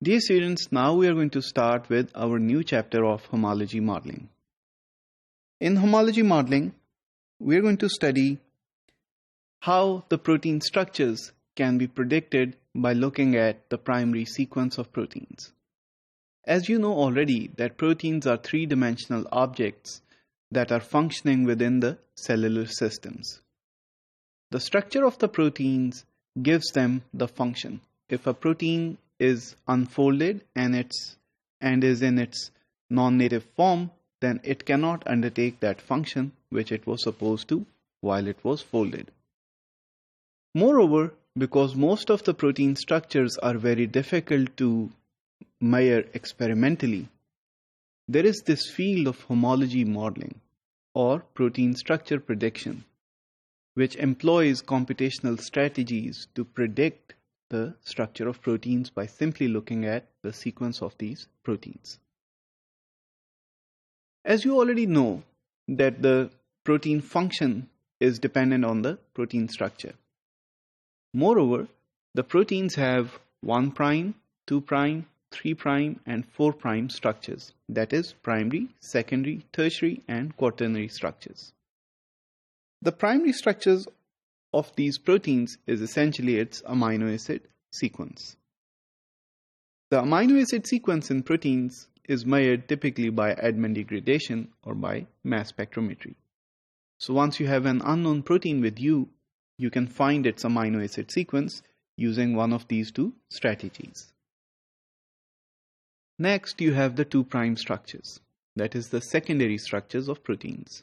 Dear students, now we are going to start with our new chapter of homology modeling. In homology modeling, we are going to study how the protein structures can be predicted by looking at the primary sequence of proteins. As you know already that proteins are three-dimensional objects that are functioning within the cellular systems. The structure of the proteins gives them the function. If a protein is unfolded and is in its non-native form, then it cannot undertake that function which it was supposed to while it was folded. Moreover, because most of the protein structures are very difficult to measure experimentally, there is this field of homology modeling or protein structure prediction, which employs computational strategies to predict the structure of proteins by simply looking at the sequence of these proteins. As you already know that the protein function is dependent on the protein structure. Moreover, the proteins have 1', 2', 3', and 4' structures, that is primary, secondary, tertiary, and quaternary structures. The primary structures of these proteins is essentially its amino acid sequence. The amino acid sequence in proteins is measured typically by Edman degradation or by mass spectrometry. So once you have an unknown protein with you, you can find its amino acid sequence using one of these two strategies. Next, you have the 2' structures, that is the secondary structures of proteins.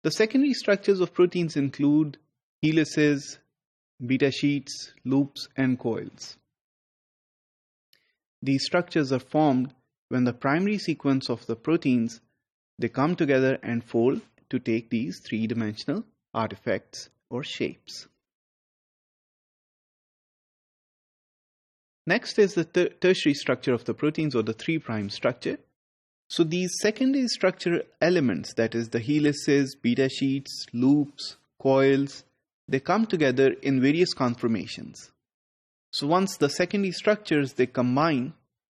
The secondary structures of proteins include helices, beta sheets, loops, and coils. These structures are formed when the primary sequence of the proteins, they come together and fold to take these three-dimensional artifacts or shapes. Next is the tertiary structure of the proteins or the 3' structure. So these secondary structure elements, that is the helices, beta sheets, loops, coils, they come together in various conformations. So once the secondary structures they combine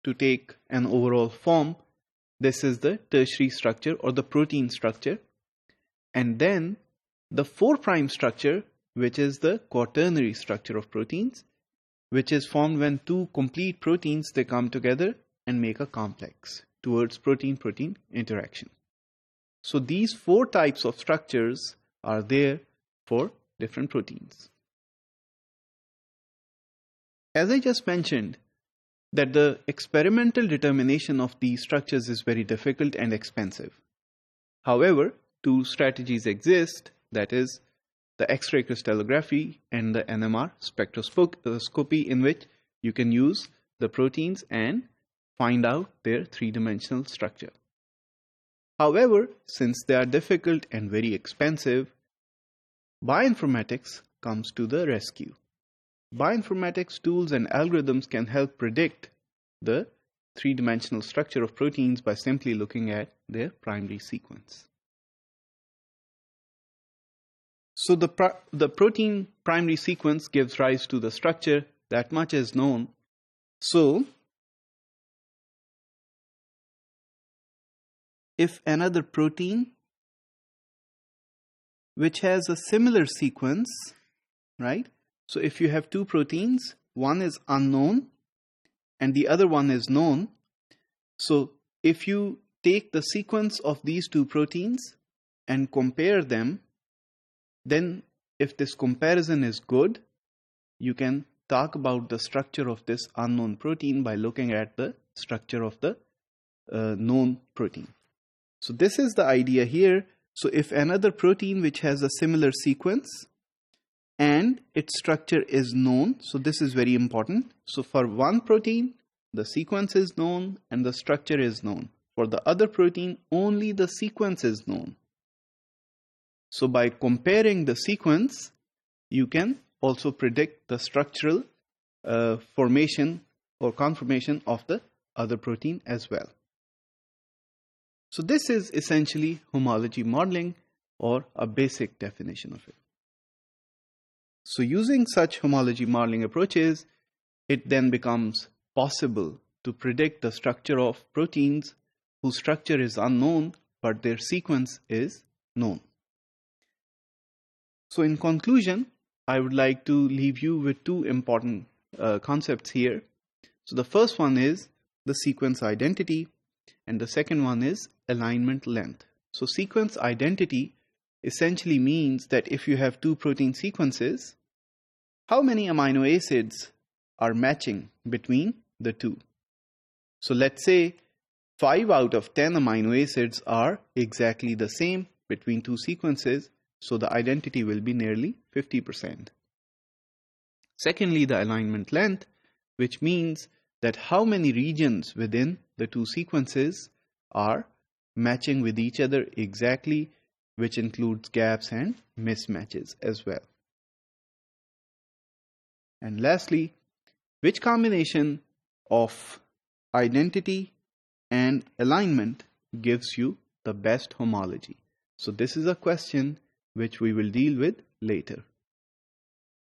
to take an overall form, this is the tertiary structure or the protein structure. And then the 4' structure, which is the quaternary structure of proteins, which is formed when two complete proteins they come together and make a complex towards protein-protein interaction. So these 4 types of structures are there for different proteins. As I just mentioned, that the experimental determination of these structures is very difficult and expensive. However, 2 strategies exist, that is the X-ray crystallography and the NMR spectroscopy, in which you can use the proteins and find out their three-dimensional structure. However, since they are difficult and very expensive, bioinformatics comes to the rescue. Bioinformatics tools and algorithms can help predict the three-dimensional structure of proteins by simply looking at their primary sequence. So the protein primary sequence gives rise to the structure, that much is known. So if another protein which has a similar sequence, right? So if you have 2 proteins, one is unknown and the other one is known. So if you take the sequence of these 2 proteins and compare them, then if this comparison is good, you can talk about the structure of this unknown protein by looking at the structure of the known protein. So this is the idea here. So if another protein which has a similar sequence and its structure is known, so this is very important. So for one protein, the sequence is known and the structure is known. For the other protein, only the sequence is known. So by comparing the sequence, you can also predict the structural formation or conformation of the other protein as well. So this is essentially homology modeling, or a basic definition of it. So using such homology modeling approaches, it then becomes possible to predict the structure of proteins whose structure is unknown but their sequence is known. So in conclusion, I would like to leave you with two important concepts here. So the first one is the sequence identity, and the second one is alignment length. So sequence identity essentially means that if you have two protein sequences, how many amino acids are matching between the two. So let's say 5 out of 10 amino acids are exactly the same between two sequences, so the identity will be nearly 50%. Secondly, the alignment length, which means that how many regions within the two sequences are matching with each other exactly, which includes gaps and mismatches as well. And lastly, which combination of identity and alignment gives you the best homology? So this is a question which we will deal with later.